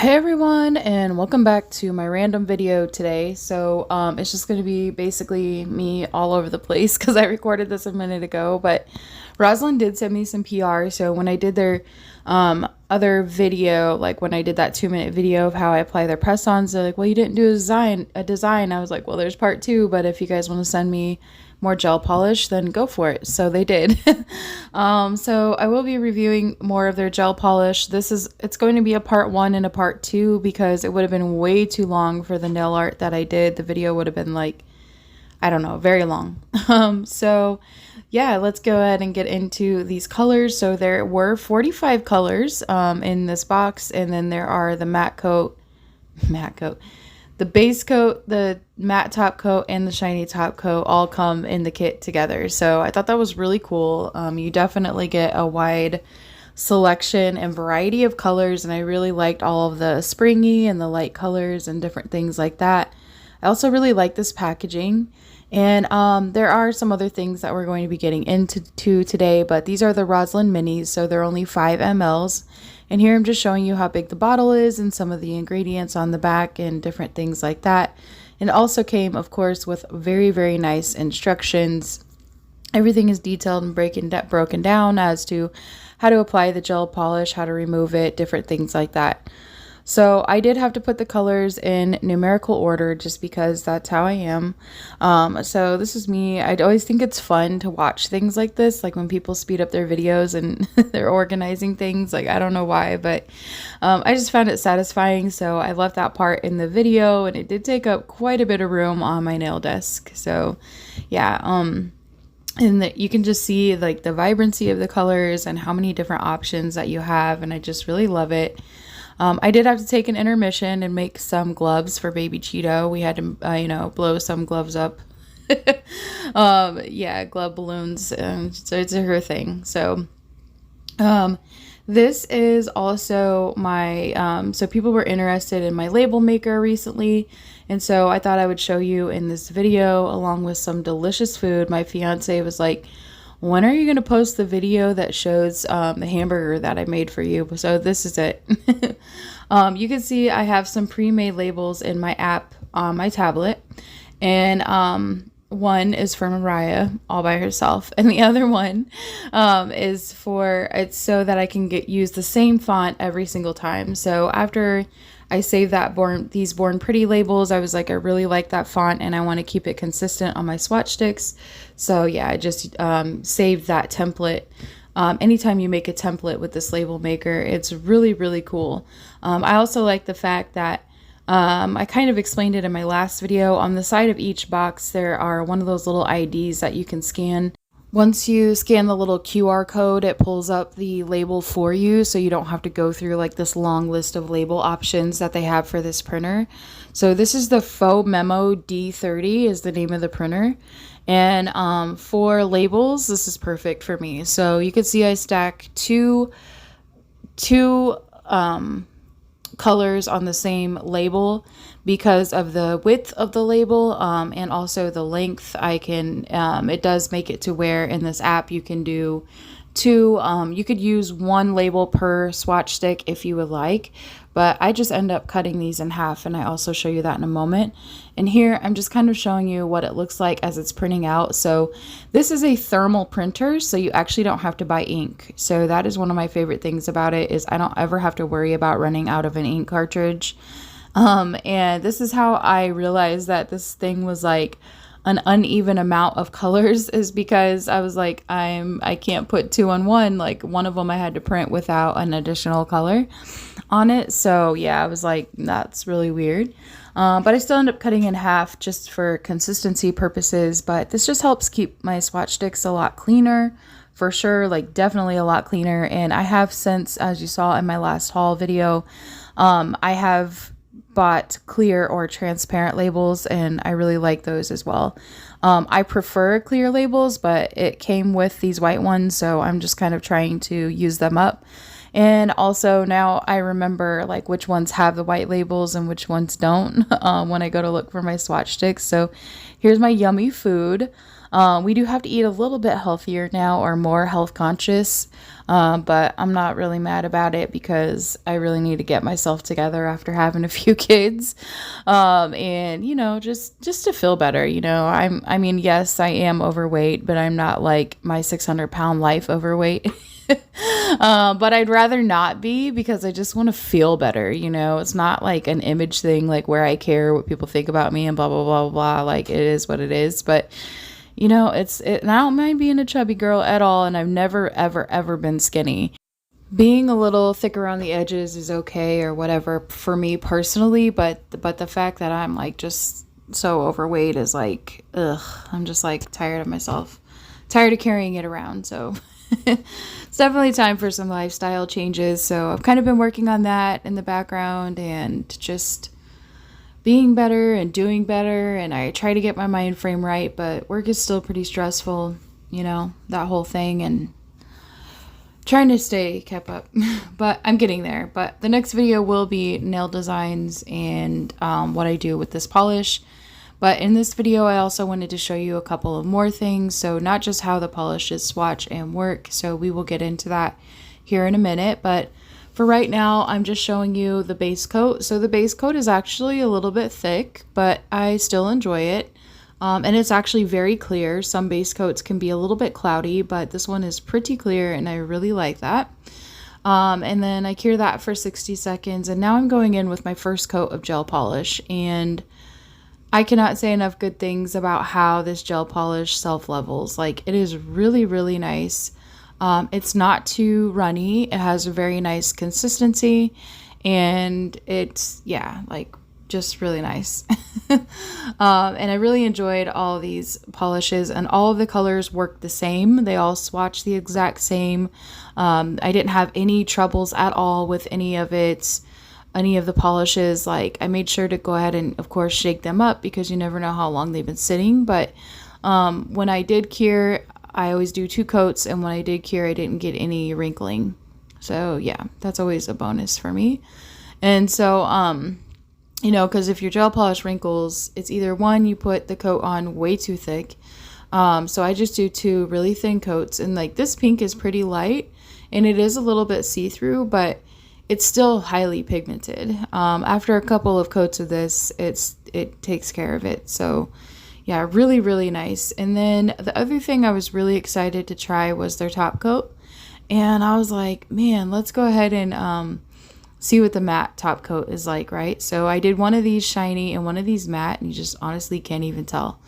Hey everyone, and welcome back to my random video today. It's just going to be basically me all over the place because I recorded this a minute ago, but Rosalind did send me some PR. So when I did their other video, like when I did that 2-minute video of how I apply their press-ons, they're like, well, you didn't do a design. I was like, well, there's part 2, but if you guys want to send me more gel polish, then go for it. So they did. So I will be reviewing more of their gel polish. It's going to be a part 1 and a part 2 because it would have been way too long for the nail art that I did. The video would have been like, I don't know, very long. So yeah, let's go ahead and get into these colors. So there were 45 colors in this box, and then there are the matte coat, the base coat, the matte top coat, and the shiny top coat all come in the kit together. So I thought that was really cool. You definitely get a wide selection and variety of colors, and I really liked all of the springy and the light colors and different things like that. I also really like this packaging. And there are some other things that we're going to be getting into today, but these are the Rosalind minis, so they're only 5 mLs. And here I'm just showing you how big the bottle is and some of the ingredients on the back and different things like that. And it also came, of course, with very, very nice instructions. Everything is detailed and broken down as to how to apply the gel polish, how to remove it, different things like that. So I did have to put the colors in numerical order just because that's how I am. So this is me. I always think it's fun to watch things like this, like when people speed up their videos and they're organizing things. Like, I don't know why, but I just found it satisfying. So I left that part in the video, and it did take up quite a bit of room on my nail desk. So yeah, and you can just see like the vibrancy of the colors and how many different options that you have, and I just really love it. I did have to take an intermission and make some gloves for baby Cheeto. We had to, blow some gloves up. Yeah, glove balloons. So it's her thing. So, this is also my, so people were interested in my label maker recently. And so I thought I would show you in this video along with some delicious food. My fiance was like, when are you going to post the video that shows the hamburger that I made for you? So this is it. You can see I have some pre-made labels in my app on my tablet. And one is for Mariah all by herself. And the other one is it's so that I can use the same font every single time. So after I saved these Born Pretty labels, I was like, I really like that font and I want to keep it consistent on my Swatch sticks. So yeah, I just saved that template. Anytime you make a template with this label maker, it's really, really cool. I also like the fact that I kind of explained it in my last video. On the side of each box, there are one of those little IDs that you can scan. Once you scan the little QR code, it pulls up the label for you, so you don't have to go through like this long list of label options that they have for this printer. So this is the Phomemo D30 is the name of the printer. And for labels, this is perfect for me. So you can see I stack two colors on the same label because of the width of the label and also the length. It does make it to where in this app you can do two, you could use one label per swatch stick if you would like, but I just end up cutting these in half, and I also show you that in a moment. And here I'm just kind of showing you what it looks like as it's printing out. So this is a thermal printer, so you actually don't have to buy ink. So that is one of my favorite things about it, is I don't ever have to worry about running out of an ink cartridge. And this is how I realized that this thing was like an uneven amount of colors, is because I was like, I can't put 2 on 1. Like one of them I had to print without an additional color on it. So yeah, I was like, that's really weird. But I still end up cutting in half just for consistency purposes. But this just helps keep my swatch sticks a lot cleaner, for sure. Like definitely a lot cleaner. And I have since, as you saw in my last haul video, I have bought clear or transparent labels, and I really like those as well. I prefer clear labels, but it came with these white ones, so I'm just kind of trying to use them up. And also now I remember like which ones have the white labels and which ones don't when I go to look for my swatch sticks. So here's my yummy food. We do have to eat a little bit healthier now, or more health conscious, but I'm not really mad about it because I really need to get myself together after having a few kids, and just to feel better. I mean, yes, I am overweight, but I'm not like my 600-pound life overweight. But I'd rather not be because I just want to feel better. It's not like an image thing, like where I care what people think about me and blah, blah, blah, blah. Like it is what it is. But and I don't mind being a chubby girl at all. And I've never, ever, ever been skinny. Being a little thick around the edges is okay or whatever for me personally. But the fact that I'm like just so overweight is like, ugh, I'm just like tired of myself, tired of carrying it around. So it's definitely time for some lifestyle changes. So I've kind of been working on that in the background and just being better and doing better. And I try to get my mind frame right, but work is still pretty stressful, that whole thing, and trying to stay kept up, but I'm getting there. But the next video will be nail designs and what I do with this polish. But in this video, I also wanted to show you a couple of more things. So not just how the polishes swatch and work. So we will get into that here in a minute. But for right now, I'm just showing you the base coat. So the base coat is actually a little bit thick, but I still enjoy it. And it's actually very clear. Some base coats can be a little bit cloudy, but this one is pretty clear and I really like that. And then I cure that for 60 seconds. And now I'm going in with my first coat of gel polish. And I cannot say enough good things about how this gel polish self-levels. Like, it is really, really nice. It's not too runny. It has a very nice consistency, and it's, yeah, like, just really nice. And I really enjoyed all these polishes, and all of the colors work the same. They all swatch the exact same. I didn't have any troubles at all with any of the polishes. Like, I made sure to go ahead and, of course, shake them up because you never know how long they've been sitting. But when I did cure, I always do 2 coats, and when I did cure, I didn't get any wrinkling. So yeah, that's always a bonus for me. And so because if your gel polish wrinkles, it's either one, you put the coat on way too thick. So I just do 2 really thin coats, and like this pink is pretty light and it is a little bit see-through, but it's still highly pigmented. After a couple of coats of this, it takes care of it. So yeah, really, really nice. And then the other thing I was really excited to try was their top coat. And I was like, man, let's go ahead and see what the matte top coat is like, right? So I did one of these shiny and one of these matte, and you just honestly can't even tell.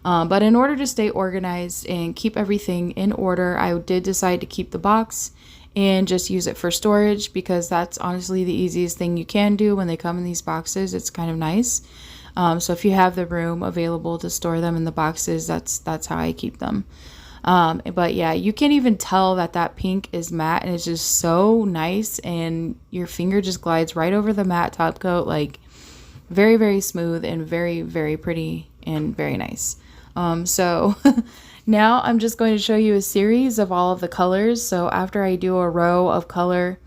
But in order to stay organized and keep everything in order, I did decide to keep the box and just use it for storage, because that's honestly the easiest thing you can do when they come in these boxes. It's kind of nice. So if you have the room available to store them in the boxes, that's how I keep them. But yeah, you can't even tell that pink is matte, and it's just so nice, and your finger just glides right over the matte top coat, like very, very smooth and very, very pretty and very nice. So now I'm just going to show you a series of all of the colors. So after I do a row of color,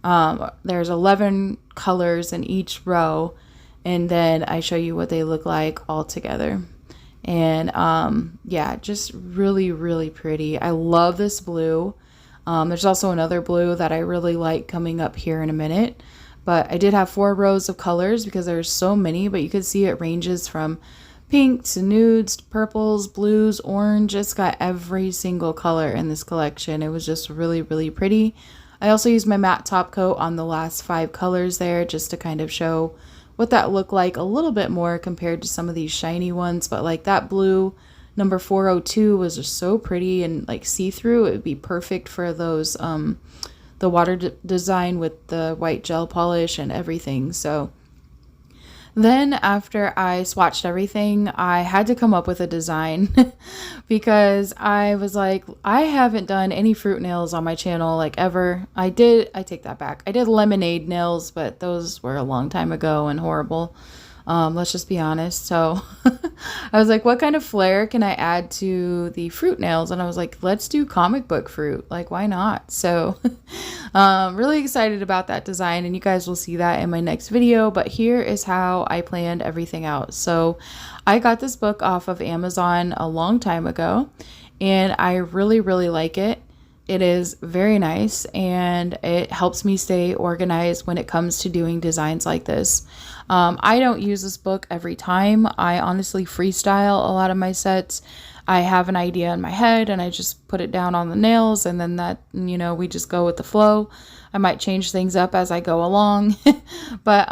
there's 11 colors in each row, and then I show you what they look like all together. And yeah, just really, really pretty. I love this blue. There's also another blue that I really like coming up here in a minute. But I did have 4 rows of colors because there's so many, but you can see it ranges from pink to nudes, to purples, blues, orange. It's got every single color in this collection. It was just really, really pretty. I also used my matte top coat on the last 5 colors there just to kind of show what that looked like a little bit more compared to some of these shiny ones. But like that blue number 402 was just so pretty and like see-through. It would be perfect for those the water design with the white gel polish and everything. So then after I swatched everything, I had to come up with a design because I was like, I haven't done any fruit nails on my channel like ever. I take that back. I did lemonade nails, but those were a long time ago and horrible. Let's just be honest. So I was like, what kind of flair can I add to the fruit nails? And I was like, let's do comic book fruit. Like, why not? So really excited about that design, and you guys will see that in my next video. But here is how I planned everything out. So I got this book off of Amazon a long time ago, and I really, really like it. It is very nice, and it helps me stay organized when it comes to doing designs like this. I don't use this book every time. I honestly freestyle a lot of my sets. I have an idea in my head and I just put it down on the nails, and then that, you know, we just go with the flow. I might change things up as I go along. But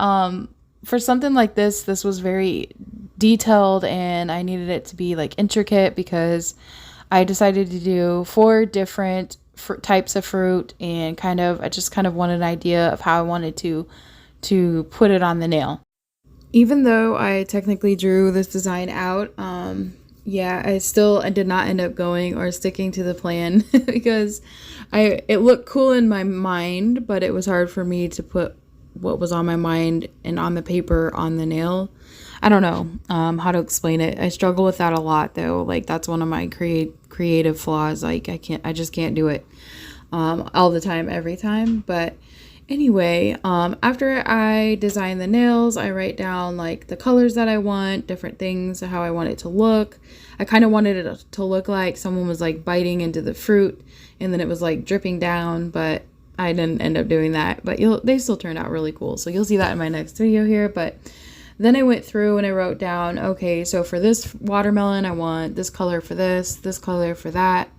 for something like this was very detailed, and I needed it to be like intricate because I decided to do 4 different types of fruit, and I just kind of wanted an idea of how I wanted to put it on the nail. Even though I technically drew this design out, yeah, I did not end up going or sticking to the plan because it looked cool in my mind, but it was hard for me to put what was on my mind and on the paper on the nail. I don't know how to explain it. I struggle with that a lot, though. Like, that's one of my creative flaws. Like, I just can't do it all the time, every time. But anyway, after I design the nails, I write down like the colors that I want, different things, how I want it to look. I kind of wanted it to look like someone was like biting into the fruit, and then it was like dripping down, but I didn't end up doing that. But they still turned out really cool. So you'll see that in my next video here. But then I went through and I wrote down, okay, so for this watermelon, I want this color for this color for that.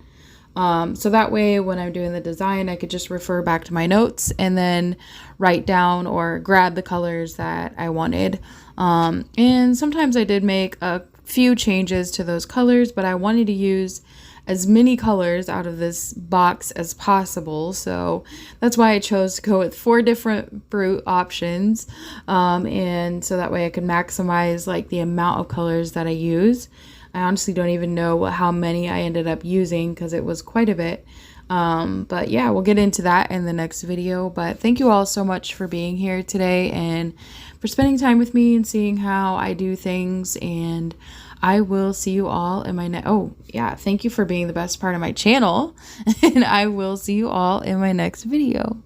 So that way when I'm doing the design, I could just refer back to my notes and then write down or grab the colors that I wanted. And sometimes I did make a few changes to those colors, but I wanted to use as many colors out of this box as possible. So that's why I chose to go with 4 different fruit options. And so that way I could maximize like the amount of colors that I use. I honestly don't even know how many I ended up using because it was quite a bit. But yeah, we'll get into that in the next video. But thank you all so much for being here today and for spending time with me and seeing how I do things. And I will see you all in my thank you for being the best part of my channel. And I will see you all in my next video.